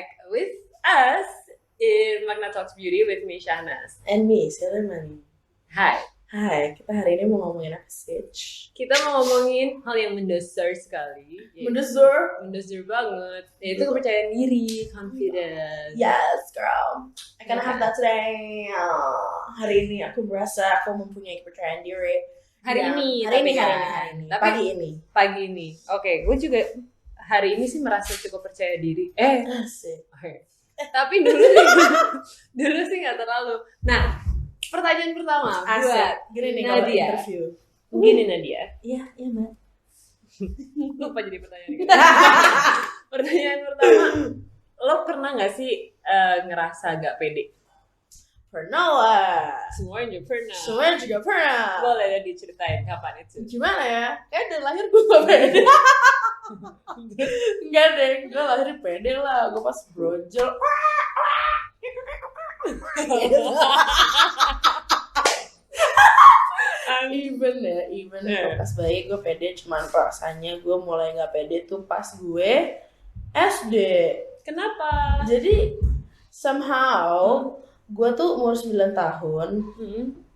back with us in Magna Talks Beauty with me, Shahnas. And me, Selemani. Hai. Hai, kita hari ini mau ngomongin apa sih? Kita mau ngomongin hal yang mendasar sekali. Mendasar banget. Yaitu kepercayaan diri, confidence. Yes, girl. I can have that today. Hari ini aku merasa aku mempunyai kepercayaan diri. Hari ini. Pagi ini. Oke, gue juga hari ini sih merasa cukup percaya diri. Asik. Tapi dulu sih nggak terlalu. Nah, pertanyaan pertama buat gini nih Nadia. kalau interview. Gini Nadia. Iya, Mbak. Lupa jadi pertanyaan. Pertanyaan pertama, lo pernah nggak sih ngerasa gak pede? Pernah lah. Semuanya pernah. Semuanya juga pernah. Boleh deh diceritain kapan itu? Gimana ya? Kayak dari lahir gue gak pede. Enggak deh, gue lahir pede lah. Gue pas brojol. Even pas bayi gue pede, cuman rasanya gue mulai nggak pede tuh pas gue SD. Kenapa? Jadi somehow gue tuh umur 9 tahun,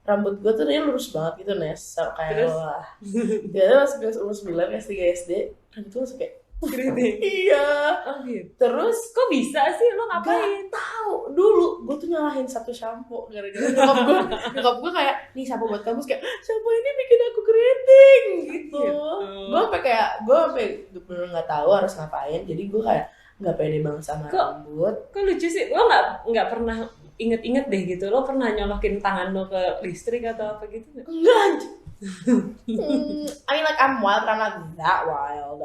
rambut gue tuh lurus banget gitu, Nes, kayak lo lah. Jadi pas gue umur 9 kelas 3 SD, rambut tuh langsung kayak keriting. Iya. Oh gitu. Terus kok bisa sih lo ngapain? Gak tahu. Dulu gue tuh nyalahin satu shampoo gara-gara nyokap gue kayak, nih shampoo buat kamu, kayak shampoo ini bikin aku keriting gitu. Gue sampai bener nggak tahu harus ngapain. Jadi gue kayak nggak pede banget sama rambut. Kok lucu sih? Lo nggak pernah inget deh gitu. Lo pernah nyolokin tangan lo ke listrik atau apa gitu nggak? Enggak. I mean like I'm wild, but I'm not that wild.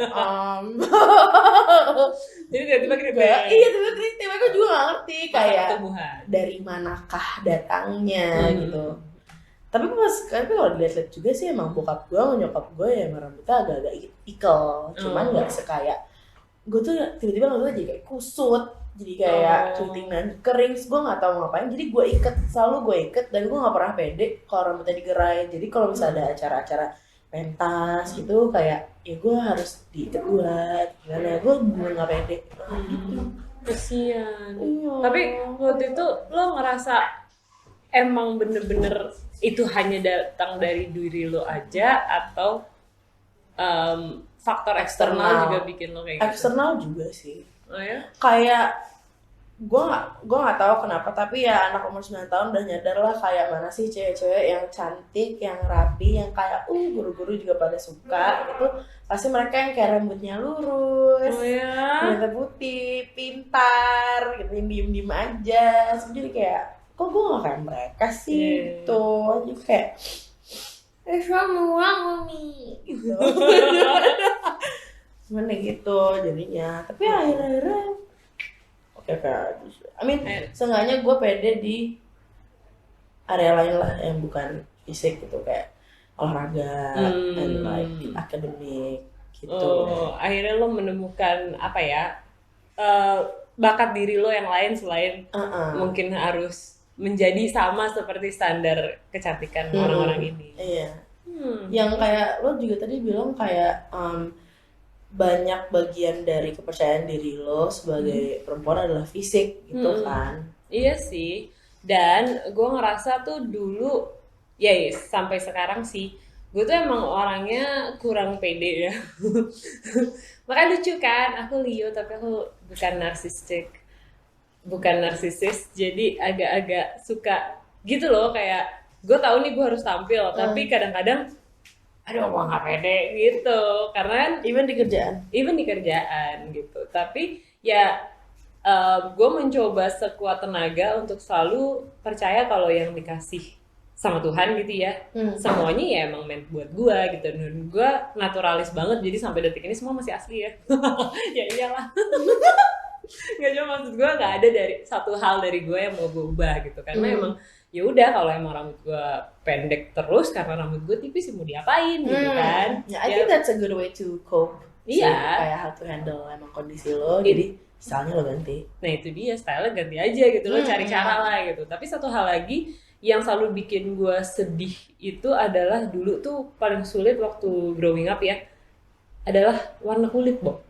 Jadi tiba-tiba keriting. Iya, tiba-tiba gue juga gak ngerti kayak tumbuhan. dari manakah datangnya gitu. Tapi kalau dilihat-lihat juga sih emang bokap gue sama nyokap gue ya rambutnya agak-agak ikel. Cuman gak sekaya gue tuh tiba-tiba rambutnya jadi kayak kusut, jadi kayak keriting dan kering. Gue nggak tahu ngapain, jadi gue selalu gue iket, dan gue nggak pernah pede kalau rambutnya digerai. Jadi kalau misalnya ada acara-acara pentas gitu, kayak ya gue harus diiket bulat gimana, gue bener nggak pede gitu. Kesian. Tapi waktu itu lo ngerasa emang bener-bener itu hanya datang dari diri lo aja, atau faktor eksternal juga bikin lo kayak gitu? Eksternal juga sih. Oh ya? Kayak gue nggak tahu kenapa, tapi ya anak umur 9 tahun udah nyadar lah kayak mana sih cewek-cewek yang cantik, yang rapi, yang kayak guru-guru juga pada suka gitu. Pasti mereka yang kayak rambutnya lurus, rambutnya putih, pintar gitu, yang diem-diem aja. Jadi kayak kok gue nggak kayak mereka sih gitu. Jadi kayak semua mami gitu. Gimana gitu jadinya. Tapi akhir-akhirnya oke. I mean, seenggaknya gue pede di area lain lah yang bukan fisik gitu, kayak olahraga dan like akademik gitu. Akhirnya lo menemukan apa ya, bakat diri lo yang lain selain mungkin harus menjadi sama seperti standar kecantikan orang-orang ini. Iya. Yang kayak lo juga tadi bilang kayak banyak bagian dari kepercayaan diri lo sebagai perempuan adalah fisik gitu kan. Iya sih. Dan gue ngerasa tuh dulu ya sampai sekarang sih, gue tuh emang orangnya kurang pede ya. Makanya lucu kan, aku Leo tapi aku bukan narsis, jadi agak-agak suka gitu loh, kayak gue tahu nih gue harus tampil, tapi kadang-kadang aduh gue nggak pede gitu, karena even di kerjaan gitu. Tapi ya gue mencoba sekuat tenaga untuk selalu percaya kalau yang dikasih sama Tuhan gitu ya, semuanya ya emang meant buat gue gitu. Dan gue naturalis banget, jadi sampai detik ini semua masih asli ya. Ya iyalah. Nggak, cuma maksud gue nggak ada dari satu hal dari gue yang mau gue ubah gitu, karena emang ya udah, kalau emang rambut gue pendek terus karena rambut gue tipis, mau diapain gitu kan. I think that's a good way to cope. Iya. Kayak how to handle emang kondisi lo, jadi stylenya lo ganti. Nah itu dia, stylenya ganti aja gitu, lo cari cara lah gitu. Tapi satu hal lagi yang selalu bikin gue sedih itu adalah dulu tuh paling sulit waktu growing up ya, adalah warna kulit, Bob.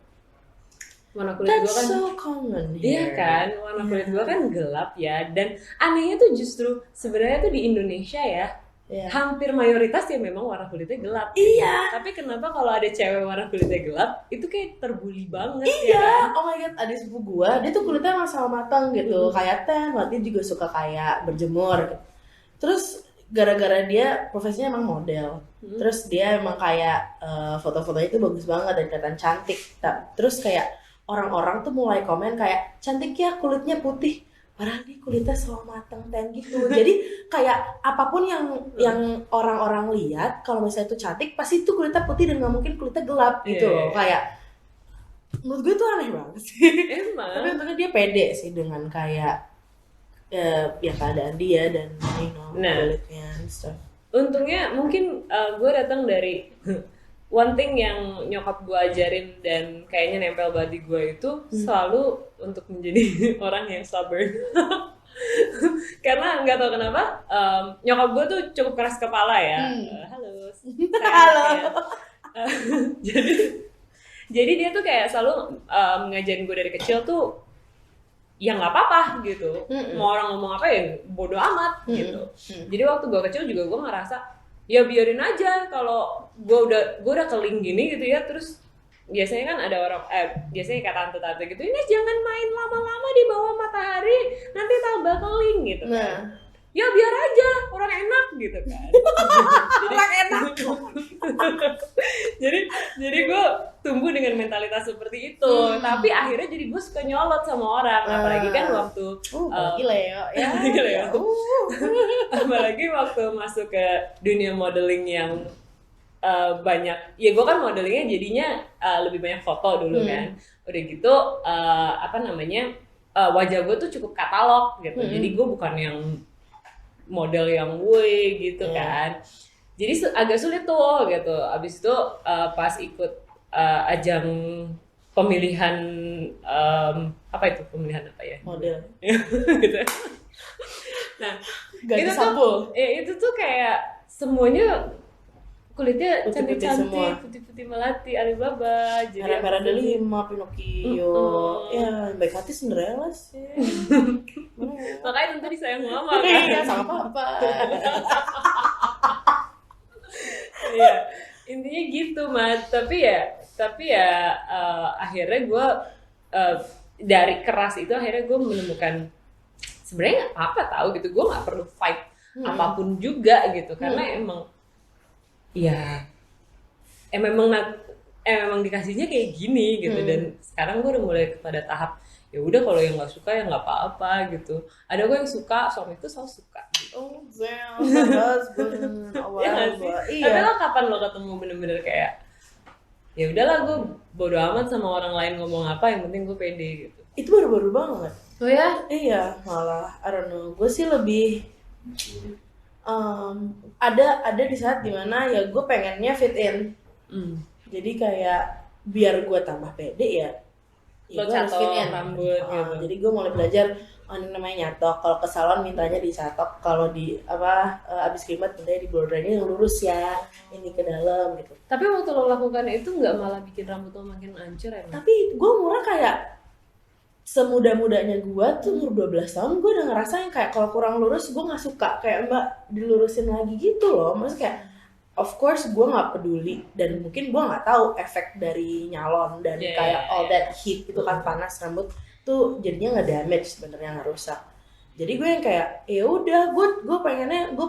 warna kulit gue kan so common iya kan, warna kulit gue kan gelap ya. Dan anehnya tuh justru sebenarnya tuh di Indonesia ya, hampir mayoritas ya memang warna kulitnya gelap. Iya. Tapi kenapa kalau ada cewek warna kulitnya gelap, itu kayak terbuli banget iya. ya kan? Oh my god, adik sepupu gue, dia tuh kulitnya emang sama matang gitu, kayak tan, dia juga suka kayak berjemur. Terus gara-gara dia profesinya emang model, terus dia emang kayak foto-fotonya itu bagus banget dan kelihatan cantik. Terus kayak orang-orang tuh mulai komen kayak cantik ya kulitnya putih, padahal dia kulitnya selalu matang tan gitu. Jadi kayak apapun yang orang-orang lihat kalau misalnya itu cantik pasti itu kulitnya putih dan nggak mungkin kulitnya gelap gitu loh. Kayak menurut gue tuh aneh banget sih. Emang. Tapi untungnya dia pede sih dengan kayak ya keadaan dia dan kulitnya and stuff. Untungnya mungkin gue datang dari one thing yang nyokap gue ajarin dan kayaknya nempel banget di gue itu selalu untuk menjadi orang yang stubborn. Karena nggak tahu kenapa nyokap gue tuh cukup keras kepala ya. Halo. Halo. Jadi dia tuh kayak selalu ngajarin gue dari kecil tuh ya nggak apa-apa gitu. Mau orang ngomong apa ya bodo amat gitu. Jadi waktu gue kecil juga gue ngerasa ya biarin aja kalau gue udah keling gini gitu ya. Terus biasanya kan ada orang biasanya kayak tante-tante gitu, ini jangan main lama-lama di bawah matahari nanti tambah keling gitu kan. Ya biar aja orang enak gitu kan. Orang enak. jadi gue tumbuh dengan mentalitas seperti itu. Tapi akhirnya jadi gue suka nyolot sama orang, apalagi kan waktu Leo ya. Leo. Apalagi waktu masuk ke dunia modeling yang banyak, ya gue kan modelingnya jadinya lebih banyak foto dulu kan. Udah gitu wajah gue tuh cukup katalog gitu. Jadi gue bukan yang model yang woi gitu kan. Jadi agak sulit tuh gitu. Abis itu pas ikut ajang pemilihan pemilihan apa ya? Model. Gitu. Nah, itu tuh kayak semuanya kulitnya cantik-cantik, putih-putih melati, Alibaba, merah-merah delima, Pinocchio. Ya, baik hati Cinderella sih. Makanya tentu disayang mama kan. Iya, sama papa. Iya, intinya gitu Mat. Tapi ya akhirnya gue dari keras itu akhirnya gue menemukan sebenarnya nggak apa-apa tahu gitu. Gue nggak perlu fight apapun juga gitu karena emang memang dikasihnya kayak gini gitu. Dan sekarang gue udah mulai kepada tahap ya udah kalau yang nggak suka ya nggak apa-apa gitu. Ada gue yang suka, suamiku selalu suka gitu. Oh damn, my husband. Tapi lo kapan lo ketemu bener-bener kayak ya udahlah gue bodo amat sama orang lain ngomong apa, yang penting gue pede gitu? Itu baru-baru banget. Oh ya? Iya, malah I don't know. Gue sih lebih ada di saat dimana ya gue pengennya fit in. Jadi kayak biar gue tambah pede ya lo catok rambut gitu. Jadi gue mulai belajar ini namanya nyatok. Kalau ke salon mintanya dicatok, kalau di abis kerimet mintanya di blow dry-nya yang lurus ya, ini ke dalam gitu. Tapi waktu lo lakukan itu nggak malah bikin rambut lo makin hancur ya? Tapi gue murah kayak semuda-mudanya gue tuh umur 12 tahun gue udah ngerasain kayak kalau kurang lurus gue nggak suka, kayak mbak dilurusin lagi gitu loh. Maksudnya kayak of course gue nggak peduli dan mungkin gue nggak tahu efek dari nyalon dan kayak all that heat itu kan panas rambut tuh jadinya nggak damage sebenarnya, nggak rusak. Jadi gue yang kayak ya udah gue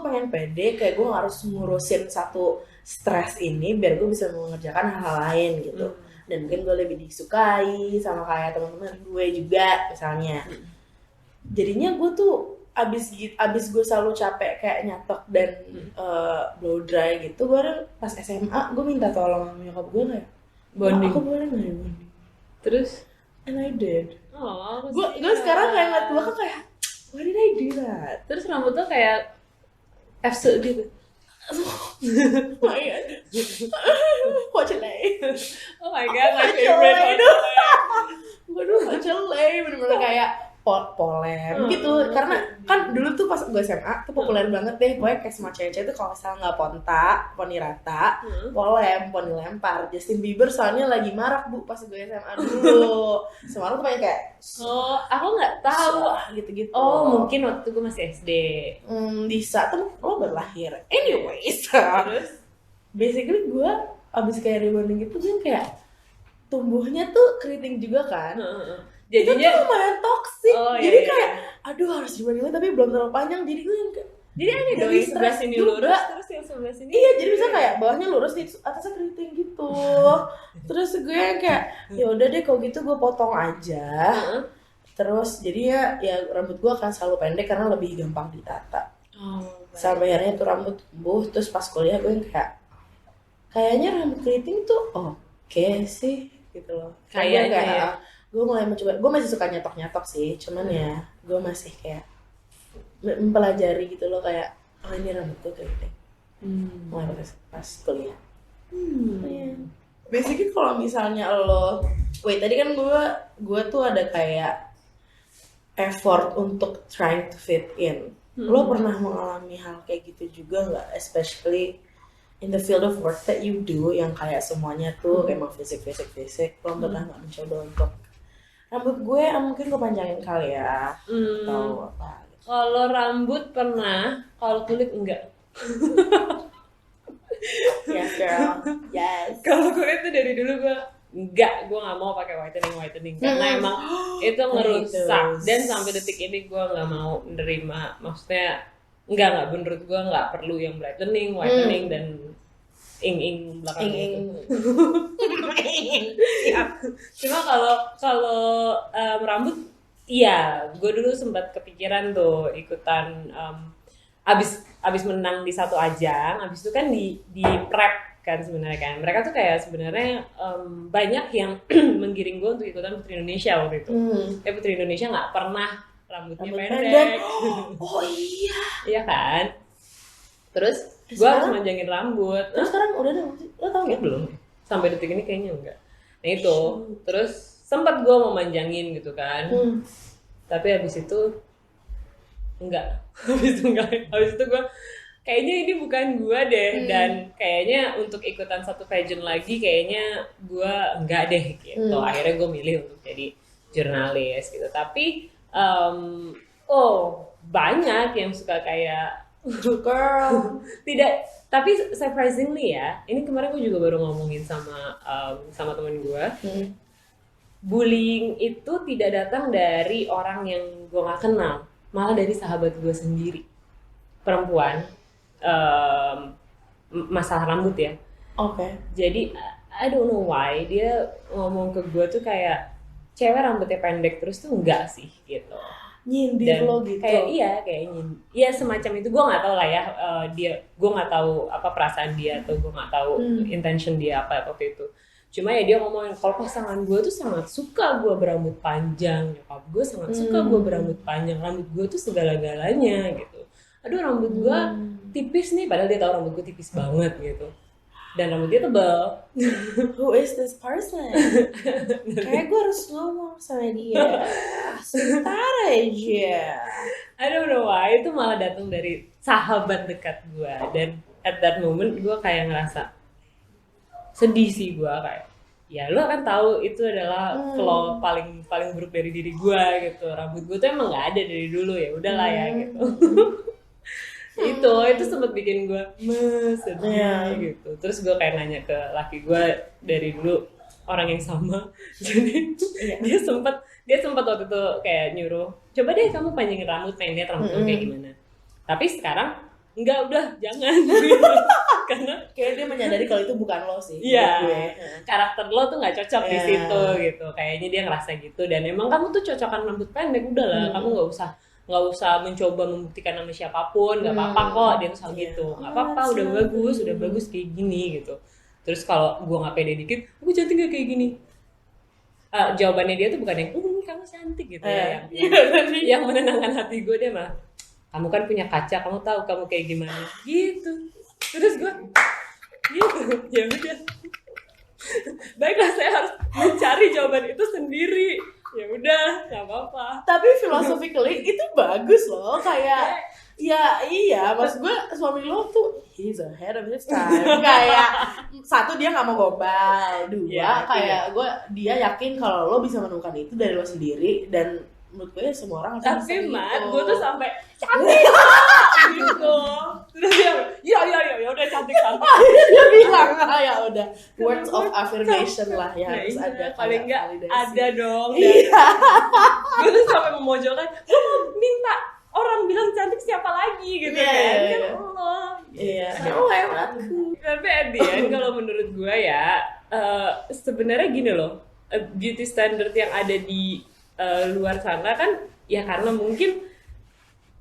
pengen pede, kayak gue harus ngurusin satu stres ini biar gue bisa mengerjakan hal-hal lain gitu. Dan mungkin gue lebih disukai sama kayak teman-teman gue juga misalnya. Jadinya gue tuh abis gue selalu capek kayak nyatok dan blow dry gitu, baru pas SMA gue minta tolong sama nyokap gue kayak bonding, aku boleh nggak ya bonding? Terus and I did. Gue sekarang kayak ngeliat belakang kayak why did I do that? Terus rambut tuh kayak F gitu. Oh my god. Wacelay. Oh my god, my favorite. Waduh, wacelay bener-bener kayak polem gitu. Karena kan dulu tuh pas gue SMA tuh populer banget deh, pokoknya kayak semua cewek-cewek tuh kalau misalnya nggak ponta, poni rata, polem, poni lempar. Justin Bieber soalnya lagi marak bu pas gue SMA dulu. Semua orang tuh pengen kayak aku nggak tahu gitu-gitu. Mungkin waktu gue masih SD. Bisa tuh lo baru lahir. Anyways, terus basically gue abis kayak rebonding gitu kan kayak tumbuhnya tuh keriting juga kan. Jadinya itu tuh lumayan toksik. Jadi kayak aduh harus rebonding tapi belum terlalu panjang, jadi gue yang kayak jadi aneh dong, yang sebelah sini lurus terus yang sebelah sini iya, jadi bisa kayak bawahnya lurus nih atasnya keriting gitu. Terus gue yang kayak ya udah deh kalau gitu gue potong aja. Terus jadi ya rambut gue akan selalu pendek karena lebih gampang ditata. Sampai akhirnya tuh rambut tumbuh. Terus pas kuliah gue yang kayak kayaknya rambut keriting tuh oke sih gitu loh. Kayaknya ya. Gue mulai mencoba, gue masih suka nyetok ya, cuman ya gue masih kayak mempelajari gitu loh, kayak ini rambut gue keriting. Mulai pas kuliah. Basically kalau misalnya lo, tadi kan gue tuh ada kayak effort untuk trying to fit in. Lo pernah mengalami hal kayak gitu juga nggak? Especially in the field of work that you do, yang kayak semuanya tuh emang fisik. Lo pernah nggak mencoba untuk rambut gue mungkin gue panjangin kali ya, atau apa? Kalau rambut pernah, kalau kulit enggak. Yes girl, yes. Kalau kulit tuh dari dulu gue nggak mau pakai whitening karena emang itu ngerusak, dan sampai detik ini gue nggak mau menerima. Maksudnya nggak menurut gue nggak perlu yang whitening dan ing belakang cuma kalau rambut iya, gue dulu sempat kepikiran tuh ikutan abis menang di satu ajang, abis itu kan di prep kan sebenarnya kan. Mereka tuh kayak sebenarnya banyak yang menggiring gue untuk ikutan Putri Indonesia waktu itu. Putri Indonesia nggak pernah rambutnya pendek. Oh iya. Iya kan? Terus gue harus manjangin rambut. Terus sekarang udah ada, lo tau nggak? Belum. Sampai detik ini kayaknya enggak. Nah itu, terus sempat gue mau manjangin gitu kan. Tapi habis itu enggak. Habis itu gue kayaknya ini bukan gue deh, dan kayaknya untuk ikutan satu pageant lagi kayaknya gue enggak deh gitu. Akhirnya gue milih untuk jadi jurnalis gitu. Tapi banyak yang suka kayak girl. Tidak, tapi surprisingly ya, ini kemarin gue juga baru ngomongin sama temen gue. Bullying itu tidak datang dari orang yang gue nggak kenal, malah dari sahabat gue sendiri, perempuan, masalah rambut ya. Jadi I don't know why dia ngomong ke gue tuh kayak cewek rambutnya pendek terus tuh enggak sih gitu. Nyindir lo gitu. Kayak iya semacam itu. Gue nggak tahu lah ya, gue nggak tahu apa perasaan dia, atau gue nggak tahu intention dia apa waktu itu. Cuma ya dia ngomongin kalau pasangan gue tuh sangat suka gue berambut panjang, nyokap gue sangat suka gue berambut panjang, rambut gue tuh segala-galanya gitu. Aduh rambut gue tipis nih, padahal dia tahu rambut gue tipis banget gitu. Dan rambut dia tebal. Who is this person? Kayak gue harus ngomong sama dia. Sebentar aja. I don't know why, itu malah datang dari sahabat dekat gue. Dan at that moment gue kayak ngerasa sedih sih gue, kayak ya lo kan tahu itu adalah flaw paling buruk dari diri gue gitu. Rambut gue tuh emang nggak ada dari dulu, ya udahlah ya gitu. itu sempat bikin gue sedih gitu. Terus gue kayak nanya ke laki gue dari dulu orang yang sama. Jadi dia sempat waktu itu kayak nyuruh, coba deh kamu panjangin rambut, pengen lihat rambut kamu kayak gimana. Tapi sekarang enggak, udah jangan. Karena kayak dia menyadari kalau itu bukan lo sih. Iya. Karakter lo tuh nggak cocok di situ gitu. Kayaknya dia ngerasa gitu, dan emang kamu tuh cocokan rambut pendek, udahlah kamu nggak usah mencoba membuktikan sama siapapun, nggak apa-apa kok, dia tuh selalu gitu, nggak apa-apa, udah bagus kayak gini gitu. Terus kalau gue nggak pede dikit, aku cantik nggak kayak gini? Jawabannya dia tuh bukan yang kamu cantik gitu ya, yang menenangkan hati gue, dia malah kamu kan punya kaca, kamu tahu kamu kayak gimana gitu. Terus gue gitu, ya udah, baiklah saya harus mencari jawaban itu sendiri. Ya udah, nggak apa-apa. Tapi philosophically itu bagus loh, kayak ya iya, maksud gue suami lo tuh he's ahead of his time. Kayak satu, dia nggak mau gombal, dua kayak gue, dia yakin kalau lo bisa menemukan itu dari lo sendiri, dan menurut gue semua orang akan Tapi bisa Mat, gitu. gue tuh sampai cantik gitu. Terus dia, ya udah cantik. Dia bilang ya udah, words of affirmation lah ya, harus Nah, ada, paling nggak validasi. ada dong. Iya. Gue tuh sampai memojokkan, gue mau minta orang bilang cantik siapa lagi gitu kan Allah. Iya. Oh aku. Tapi at the end kalau menurut gue ya, sebenarnya gini loh, beauty standard yang ada di luar sana kan ya karena mungkin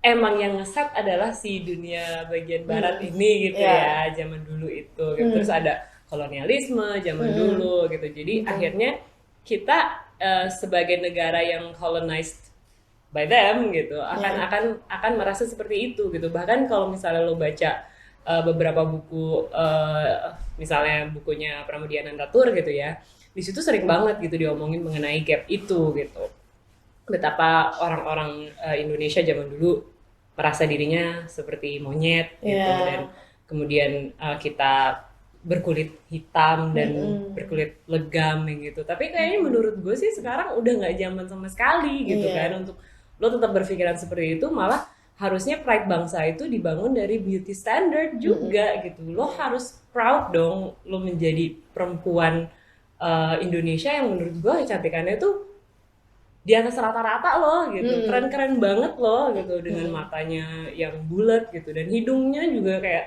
emang yang ngeset adalah si dunia bagian barat ini gitu ya, zaman dulu itu gitu. Terus ada kolonialisme zaman dulu gitu, jadi akhirnya kita sebagai negara yang colonized by them gitu akan merasa seperti itu gitu. Bahkan kalau misalnya lo baca beberapa buku, misalnya bukunya Pramudia Anantatur gitu ya, di situ sering banget gitu diomongin mengenai gap itu gitu, betapa orang-orang Indonesia zaman dulu merasa dirinya seperti monyet gitu, dan kemudian kita berkulit hitam dan berkulit legam gitu. Tapi kayaknya menurut gue sih sekarang udah nggak zaman sama sekali gitu kan untuk lo tetap berpikiran seperti itu. Malah harusnya pride bangsa itu dibangun dari beauty standard juga gitu. Lo harus proud dong lo menjadi perempuan Indonesia yang menurut gue kecantikannya tuh di atas rata-rata loh gitu, keren-keren banget loh gitu, dengan matanya yang bulat gitu, dan hidungnya juga kayak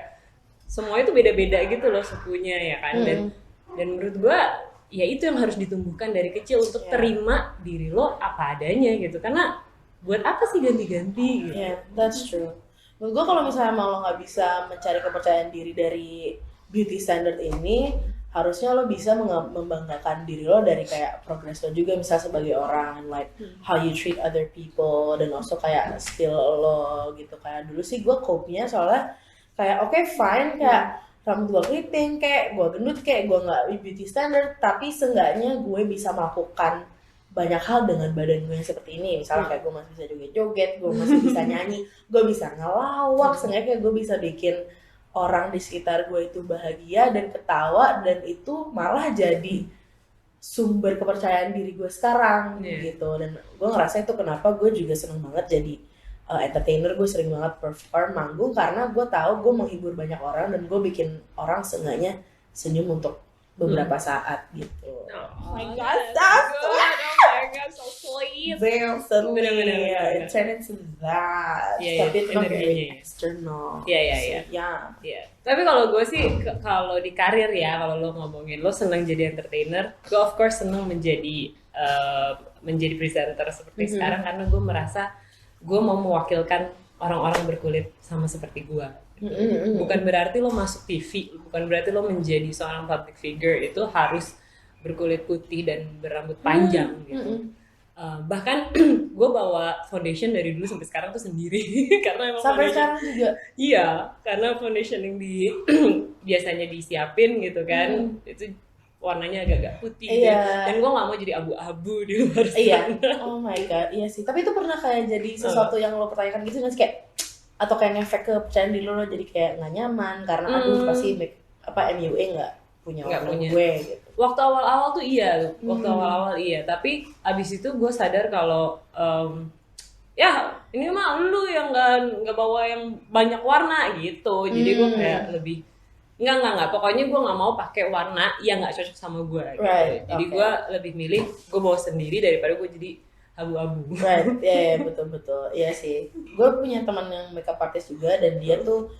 semua itu beda-beda gitu loh sukunya ya kan. Dan menurut gua ya itu yang harus ditumbuhkan dari kecil, untuk terima diri lo apa adanya gitu, karena buat apa sih ganti-ganti gitu. That's true. Menurut gua kalau misalnya emang lo nggak bisa mencari kepercayaan diri dari beauty standard ini, harusnya lo bisa membanggakan diri lo dari kayak progress lo juga, misal sebagai orang, like how you treat other people, dan also kayak skill lo gitu. Kayak dulu sih gue cope-nya soalnya kayak oke, fine, kayak rambut gue keriting, kayak gue gendut, kayak gue nggak beauty standard, tapi seenggaknya gue bisa melakukan banyak hal dengan badan gue yang seperti ini. Misalnya kayak gue masih bisa joget-joget, gue masih bisa nyanyi, gue bisa ngelawak, seenggaknya kayak gue bisa bikin orang di sekitar gue itu bahagia dan ketawa, dan itu malah jadi sumber kepercayaan diri gue sekarang gitu. Dan gue ngerasa itu kenapa gue juga seneng banget jadi entertainer. Gue sering banget perform, manggung, karena gue tahu gue menghibur banyak orang dan gue bikin orang seenggaknya senyum untuk beberapa saat gitu. Oh my god, that's so good. Oh my god, so sweet. Then suddenly it turned into that. Tapi itu kan dari external. Iya. Tapi kalau gue sih, kalau di karir ya, kalau lo ngomongin lo senang jadi entertainer, gue of course senang menjadi presenter seperti sekarang, karena gue merasa gue mau mewakilkan orang-orang berkulit sama seperti gue. Bukan berarti lo masuk TV, bukan berarti lo menjadi seorang public figure itu harus berkulit putih dan berambut panjang gitu. Bahkan gue bawa foundation dari dulu sampai sekarang tuh sendiri karena emang sampai sekarang juga. Iya, karena foundation yang biasanya disiapin gitu kan, itu warnanya agak-agak putih dan gue nggak mau jadi abu-abu di luar sana. Oh my god, iya sih. Tapi itu pernah kayak jadi sesuatu yang lo pertanyakan gitu nggak sih, kayak atau kayak ngefek ke kepercayaan diri lo jadi kayak nggak nyaman karena aduh pasti MUA nggak punya warna gue gitu. Waktu awal-awal tuh iya, tapi abis itu gue sadar kalau ya ini mah lu yang nggak bawa yang banyak warna gitu, jadi gue kayak lebih nggak pokoknya gue nggak mau pakai warna yang nggak cocok sama gue gitu. Jadi gue lebih milih gue bawa sendiri daripada gue jadi abu-abu. Betul. Iya sih. Gue punya teman yang makeup artist juga, dan dia tuh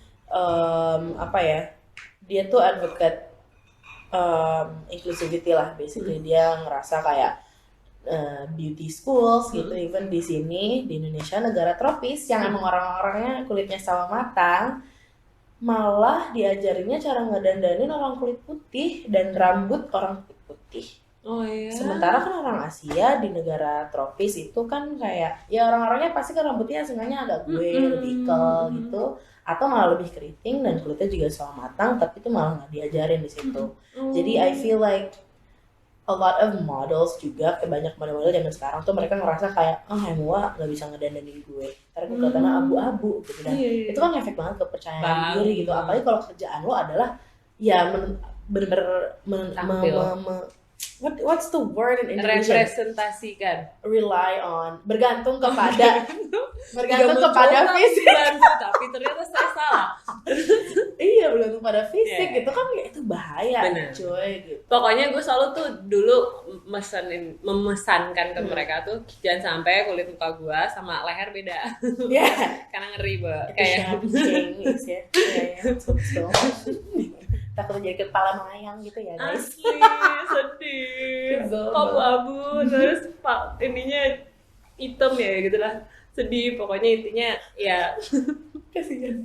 dia tuh advocate inclusivity lah, basically. Dia ngerasa kayak beauty schools gitu, even di sini di Indonesia, negara tropis yang emang orang-orangnya kulitnya sama matang, malah diajarinnya cara ngedandanin orang kulit putih dan rambut orang kulit putih. Oh iya. Sementara kan orang Asia di negara tropis itu kan kayak ya orang-orangnya pasti kan rambutnya sengaja agak lebih curl gitu, atau malah lebih keriting dan kulitnya juga sama matang, tapi itu malah nggak diajarin di situ. Jadi I feel like a lot of models juga, kayak banyak model-model zaman sekarang tuh mereka ngerasa kayak Hemua nggak bisa ngedandanin gue karena gue kelihatannya abu-abu gitu, dan itu kan efek banget kepercayaan diri gitu, apalagi kalau kerjaan lo adalah ya bener-bener what's the word in English? Representasikan. Rely on, bergantung kepada fisik. Tapi ternyata saya salah. Iya, bergantung pada fisik gitu kan, itu bahaya. Bener. Coy gitu. Pokoknya gue selalu tuh dulu memesankan ke mereka tuh jangan sampai kulit muka gue sama leher beda. Karena ngeri banget. Kayak ya. Takut jadi kepala melayang gitu ya guys. Asli, sedih. Abu-abu, terus ininya hitam ya gitu lah. Sedih, pokoknya intinya ya kasihan.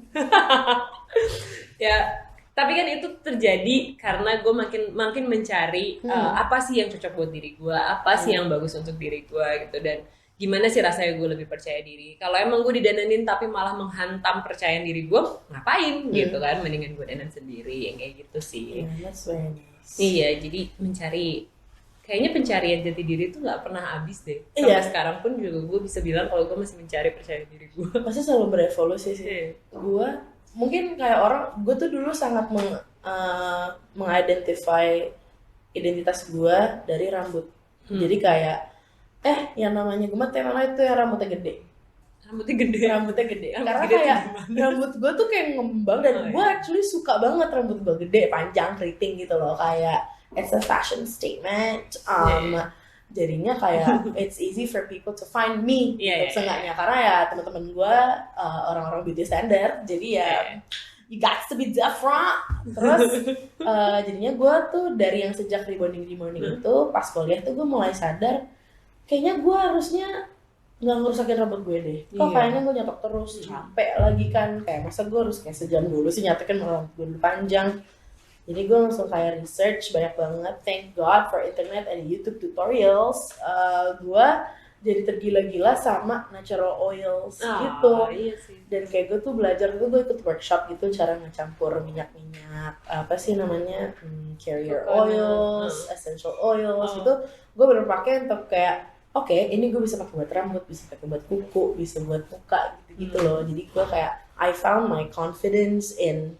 Ya, tapi kan itu terjadi karena gue makin mencari apa sih yang cocok buat diri gue, apa sih yang bagus untuk diri gue gitu, dan gimana sih rasanya gue lebih percaya diri. Kalau emang gue didandanin tapi malah menghantam percaya diri gue, ngapain gitu kan, mendingan gue dandan sendiri, yang kayak gitu sih. That's very nice. Iya, jadi kayaknya pencarian jati diri itu nggak pernah habis deh. Sampai sekarang pun juga gue bisa bilang kalau gue masih mencari percaya diri gue. Pasti selalu berevolusi sih. Gue mungkin kayak gue tuh dulu sangat mengidentify identitas gue dari rambut. Jadi kayak yang namanya gemet yang mana itu yang rambutnya gede. Karena kayak rambut gue tuh kayak ngembang, dan gue actually suka banget rambut gue gede, panjang, keriting gitu loh, kayak it's a fashion statement. Jadinya kayak it's easy for people to find me seenggaknya, karena ya teman-teman gue orang-orang beauty standard, jadi ya you got to be different. Terus jadinya gue tuh dari yang sejak rebonding itu pas kuliah tuh gue mulai sadar kayaknya gue harusnya nggak ngerusakin rambut gue deh. Kok kayaknya gue nyatok terus, capek lagi kan, kayak masa gue harus kayak sejam dulu sih nyatokin rambut gue panjang. Jadi gue langsung kayak research banyak banget, thank God for internet and YouTube tutorials. Gue jadi tergila-gila sama natural oils gitu. Iya sih. Dan kayak gue tuh belajar tuh, gue ikut workshop gitu cara ngecampur minyak-minyak apa sih namanya, carrier oils, essential oils gitu. Gue bener pakai untuk kayak oke, ini gue bisa pakai buat rambut, bisa pakai buat kuku, bisa buat muka gitu loh. Jadi gue kayak I found my confidence in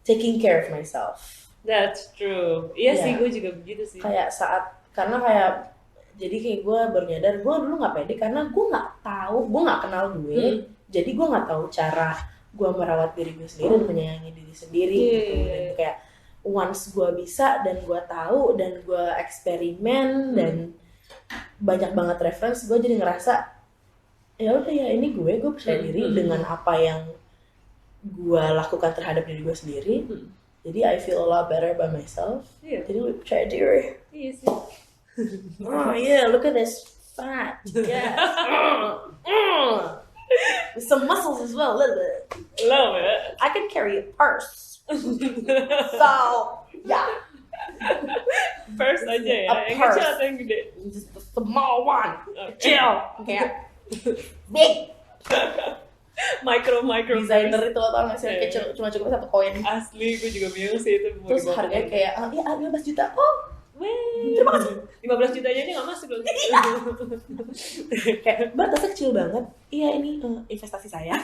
taking care of myself. That's true. Iya sih, gue juga begitu sih. Kayak karena kayak jadi kayak gue baru nyadar gue dulu nggak pede karena gue nggak tahu, gue nggak kenal gue, jadi gue nggak tahu cara gue merawat diri gue sendiri dan menyayangi diri sendiri gitu. Dan kayak once gue bisa dan gue tahu dan gue eksperimen dan banyak banget reference, gue jadi ngerasa ya udah ya ini gue percaya diri dengan apa yang gue lakukan terhadap diri gue sendiri. Jadi I feel a lot better by myself. Jadi lebih percaya diri. Iya sih. Oh yeah, look at this fat. Yes. With some muscles as well, a little bit. Love it. I can carry a purse. So yeah. Purse aja ya. Yang kecil atau yang gede? Just the small one. Kecil. Kayak big. Micro designer itu tau gak sih, kayak cuma cukup 1 koin. Asli, gue juga bingung sih itu. Terus harganya kayak ya 15 juta. Terima kasih. 15 jutanya ini gak masuk loh. Kayak batasnya kecil banget. Iya, ini investasi saya.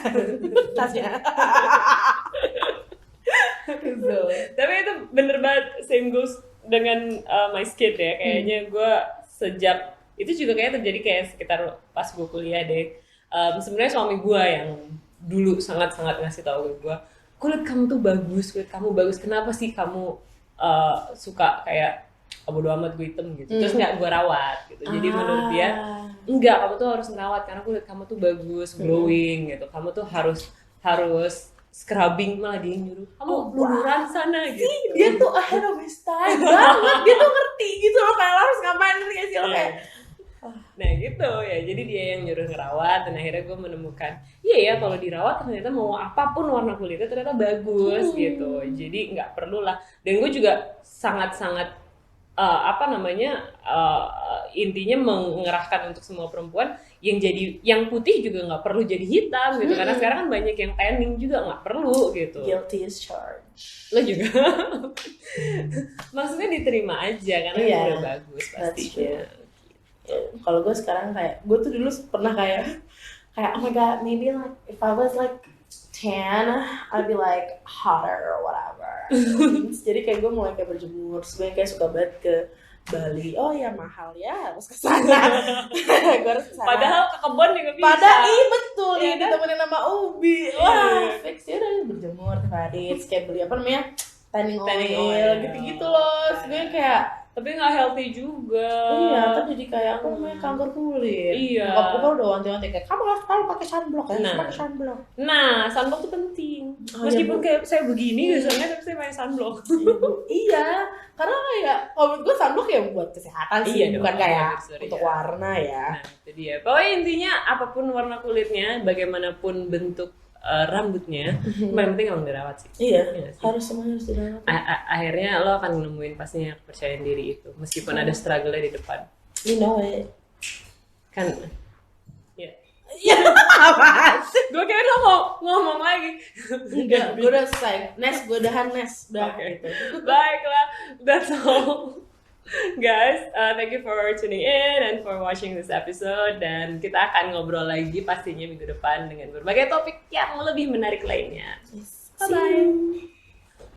Tasnya. Tapi itu bener banget, same goes dengan my skin ya. Kayaknya gue sejak itu juga kayak terjadi kayak sekitar pas gue kuliah deh. Sebenarnya suami gue yang dulu sangat-sangat ngasih tahu ke gue, kulit kamu tuh bagus, kenapa sih kamu suka kayak bodo amat gue hitam gitu, terus nggak gue rawat gitu. Jadi menurut dia enggak, kamu tuh harus ngerawat karena kulit kamu tuh bagus, glowing gitu, kamu tuh harus scrubbing, malah dia nyuruh kamu luluran sana gitu. Dia tuh ahead of his time banget, dia tuh ngerti gitu loh kayak lo harus ngapain sih lo kayak. Nah gitu ya, jadi dia yang nyuruh ngerawat, dan akhirnya gue menemukan iya ya kalau dirawat ternyata mau apapun warna kulitnya ternyata bagus gitu. Jadi nggak perlu lah. Dan gue juga sangat-sangat intinya mengerahkan untuk semua perempuan yang putih juga nggak perlu jadi hitam gitu, karena sekarang kan banyak yang tanning juga nggak perlu gitu. Guilty as charged. Lo juga maksudnya diterima aja karena udah bagus pastinya. Kalau gue sekarang kayak gue tuh dulu pernah kayak oh my god, maybe like if I was like tan, I'd be like hotter or whatever. Jadi kayak gue mulai kayak berjemur, terus gue kayak suka banget ke Bali. Oh ya mahal ya, harus ke sana. Gue harus ke sana. Padahal ke kebun juga bisa. Padahal betul ya, ya, ditemenin sama Ubi. Wah, fix ya udah berjemur tiap hari. Terus kayak beli apa namanya? Tanning oil gitu-gitu loh. Sebenarnya kayak tapi nggak healthy juga. Iya, tapi jadi kayak aku namanya kanker kulit. Iya. Nyokap gue udah wanti-wanti kayak kamu harus selalu pakai sunblock ya, pakai sunblock. Nah, sunblock tuh penting. Meskipun kayak saya begini biasanya, tapi saya pakai sunblock. Iya, karena kayak kalau menurut gue sunblock ya buat kesehatan sih, bukan kayak untuk warna ya. Nah, itu dia. Pokoknya intinya apapun warna kulitnya, bagaimanapun bentuk rambutnya, paling penting emang dirawat sih. Iya, harus semuanya harus dirawat. Akhirnya lo akan nemuin pastinya kepercayaan diri itu, meskipun ada struggle di depan. You know it. Kan? Ya. Iya, apaan sih? Gue kira lo mau ngomong lagi. Enggak, gue udah selesai. Gue udahan udah gitu. Baiklah, that's all. Guys, thank you for tuning in and for watching this episode, dan kita akan ngobrol lagi pastinya minggu depan dengan berbagai topik yang lebih menarik lainnya. Bye bye.